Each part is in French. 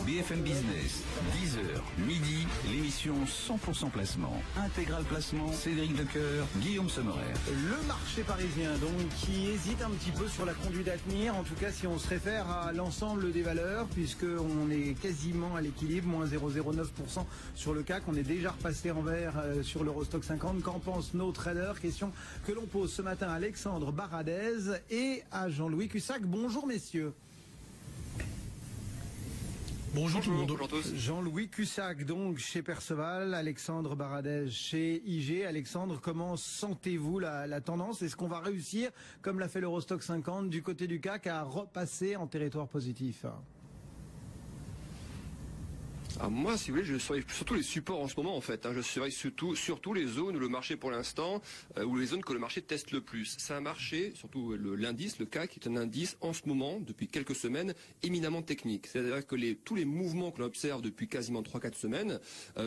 BFM Business, 10h, midi, l'émission 100% placement. Intégral placement, Cédric Decoeur, Guillaume Sommerer. Le marché parisien, donc, qui hésite un petit peu sur la conduite à tenir, en tout cas si on se réfère à l'ensemble des valeurs, puisqu'on est quasiment à l'équilibre, moins 0,09% sur le CAC, on est déjà repassé en vert sur l'Eurostock 50. Qu'en pensent nos traders? Question que l'on pose ce matin à Alexandre Baradez et à Jean-Louis Cussac. Bonjour messieurs. Bonjour tout le monde. Bonjour tous. Jean-Louis Cussac, donc, chez Perceval, Alexandre Baradez chez IG. Alexandre, comment sentez-vous la tendance? Est-ce qu'on va réussir, comme l'a fait l'Eurostock 50, du côté du CAC, à repasser en territoire positif? Ah, moi, si vous voulez, je surveille surtout les supports en ce moment, en fait. Je surveille surtout les zones où le marché, pour l'instant, ou les zones que le marché teste le plus. C'est un marché, surtout l'indice, le CAC, est un indice en ce moment, depuis quelques semaines, éminemment technique. C'est-à-dire que tous les mouvements que l'on observe depuis quasiment 3-4 semaines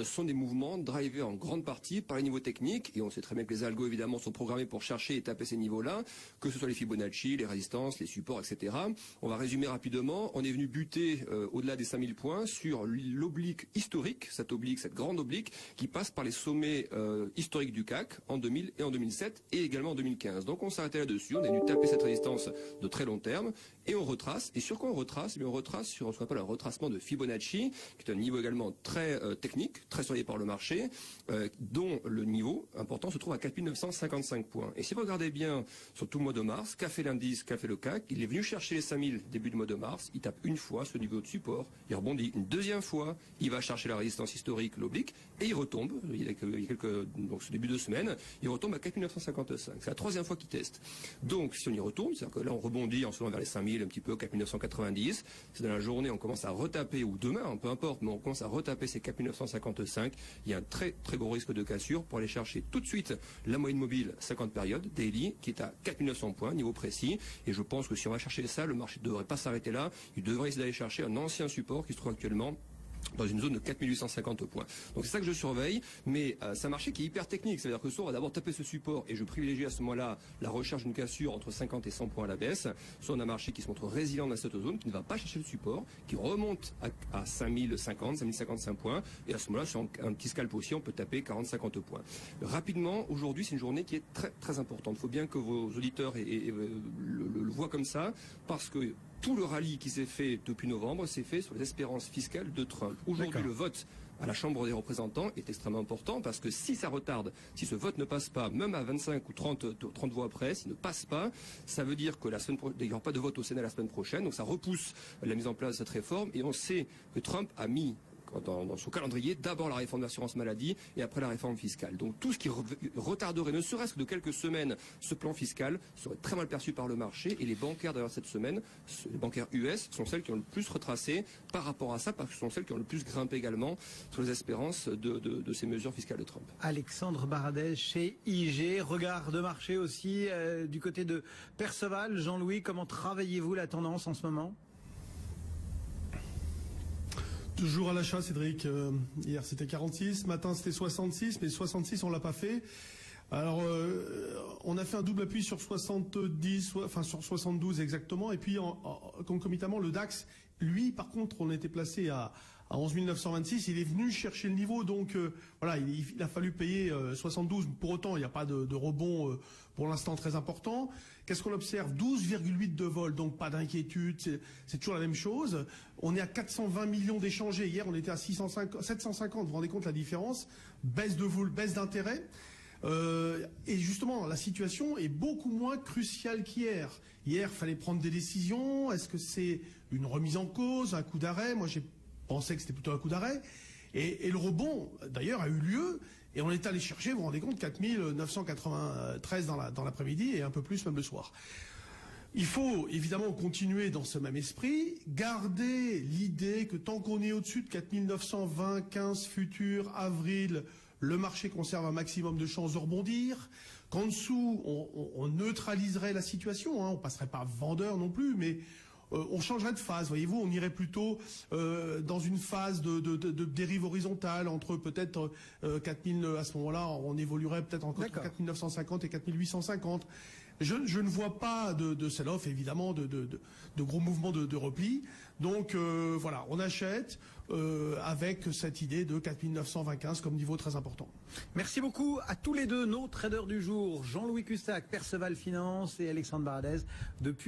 sont des mouvements drivés en grande partie par les niveaux techniques. Et on sait très bien que les algos, évidemment, sont programmés pour chercher et taper ces niveaux-là, que ce soit les Fibonacci, les résistances, les supports, etc. On va résumer rapidement. On est venu buter au-delà des 5000 points sur l'oblique historique, cette grande oblique qui passe par les sommets historiques du CAC en 2000 et en 2007 et également en 2015. Donc on s'arrêtait là-dessus, on est venu taper cette résistance de très long terme et on retrace. Et sur quoi on retrace? Eh bien, on retrace sur ce qu'on appelle un retracement de Fibonacci, qui est un niveau également très technique, très surveillé par le marché, dont le niveau important se trouve à 4955 points. Et si vous regardez bien sur tout le mois de mars, qu'a fait l'indice, qu'a fait le CAC, il est venu chercher les 5000 début du mois de mars, il tape une fois ce niveau de support, il rebondit une deuxième fois, il va chercher la résistance historique, l'oblique, et il retombe, donc ce début de semaine, il retombe à 4955. C'est la troisième fois qu'il teste. Donc, si on y retourne, c'est-à-dire que là, on rebondit en se vers les 5000, un petit peu, 4990. C'est dans la journée, on commence à retaper, ou demain, peu importe, mais on commence à retaper ces 4955. Il y a un très, très gros risque de cassure pour aller chercher tout de suite la moyenne mobile 50 périodes, daily, qui est à 4900 points, niveau précis. Et je pense que si on va chercher ça, le marché ne devrait pas s'arrêter là. Il devrait essayer d'aller chercher un ancien support qui se trouve actuellement dans une zone de 4850 points. Donc c'est ça que je surveille, mais c'est un marché qui est hyper technique. C'est-à-dire que soit on va d'abord taper ce support, et je privilégie à ce moment-là la recherche d'une cassure entre 50 et 100 points à la baisse, soit on a un marché qui se montre résilient dans cette zone, qui ne va pas chercher le support, qui remonte à 5050, 5055 points, et à ce moment-là, sur un petit scalp aussi, on peut taper 40-50 points. Rapidement, aujourd'hui, c'est une journée qui est très très importante. Il faut bien que vos auditeurs le voient comme ça, parce que tout le rallye qui s'est fait depuis novembre s'est fait sur les espérances fiscales de Trump. Aujourd'hui, le vote à la Chambre des représentants est extrêmement important parce que si ça retarde, si ce vote ne passe pas, même à 25 ou 30 voix près, s'il ne passe pas, ça veut dire que il n'y aura pas de vote au Sénat la semaine prochaine, donc ça repousse la mise en place de cette réforme, et on sait que Trump a mis dans son calendrier, d'abord la réforme de l'assurance maladie et après la réforme fiscale. Donc tout ce qui retarderait, ne serait-ce que de quelques semaines, ce plan fiscal serait très mal perçu par le marché, et les bancaires d'ailleurs cette semaine, les bancaires US, sont celles qui ont le plus retracé par rapport à ça, parce que ce sont celles qui ont le plus grimpé également sur les espérances de ces mesures fiscales de Trump. Alexandre Baradez chez IG, regard de marché aussi du côté de Perceval. Jean-Louis, comment travaillez-vous la tendance en ce moment? Toujours à l'achat, Cédric. Hier c'était 46, ce matin c'était 66, mais 66 on l'a pas fait. Alors on a fait un double appui sur 70, enfin sur 72 exactement, et puis concomitamment le DAX, lui par contre on était placé à 11 926, il est venu chercher le niveau, donc voilà, il a fallu payer 72. Pour autant, il n'y a pas de rebond pour l'instant très important. Qu'est-ce qu'on observe? 12,8 de vol, donc pas d'inquiétude, c'est toujours la même chose. On est à 420 millions d'échangés. Hier, on était à 750. Vous vous rendez compte la différence? Baisse de vol, baisse d'intérêt. Et justement, la situation est beaucoup moins cruciale qu'hier. Hier, fallait prendre des décisions. Est-ce que c'est une remise en cause, un coup d'arrêt? Moi, j'ai pensé que c'était plutôt un coup d'arrêt. Et le rebond, d'ailleurs, a eu lieu. Et on est allé chercher, vous vous rendez compte, 4993 dans l'après-midi et un peu plus même le soir. Il faut évidemment continuer dans ce même esprit, garder l'idée que tant qu'on est au-dessus de 4920, 15 futurs, avril, le marché conserve un maximum de chances de rebondir, qu'en dessous, on neutraliserait la situation, on passerait pas vendeur non plus, mais on changerait de phase, voyez-vous, on irait plutôt dans une phase de dérive horizontale entre peut-être 4000, à ce moment-là, on évoluerait peut-être entre 4950 et 4850. je ne vois pas de sell-off, évidemment, de gros mouvements de repli. Donc voilà, on achète avec cette idée de 4920-15 comme niveau très important. Merci beaucoup à tous les deux, nos traders du jour, Jean-Louis Custac, Perceval Finance et Alexandre Baradez, depuis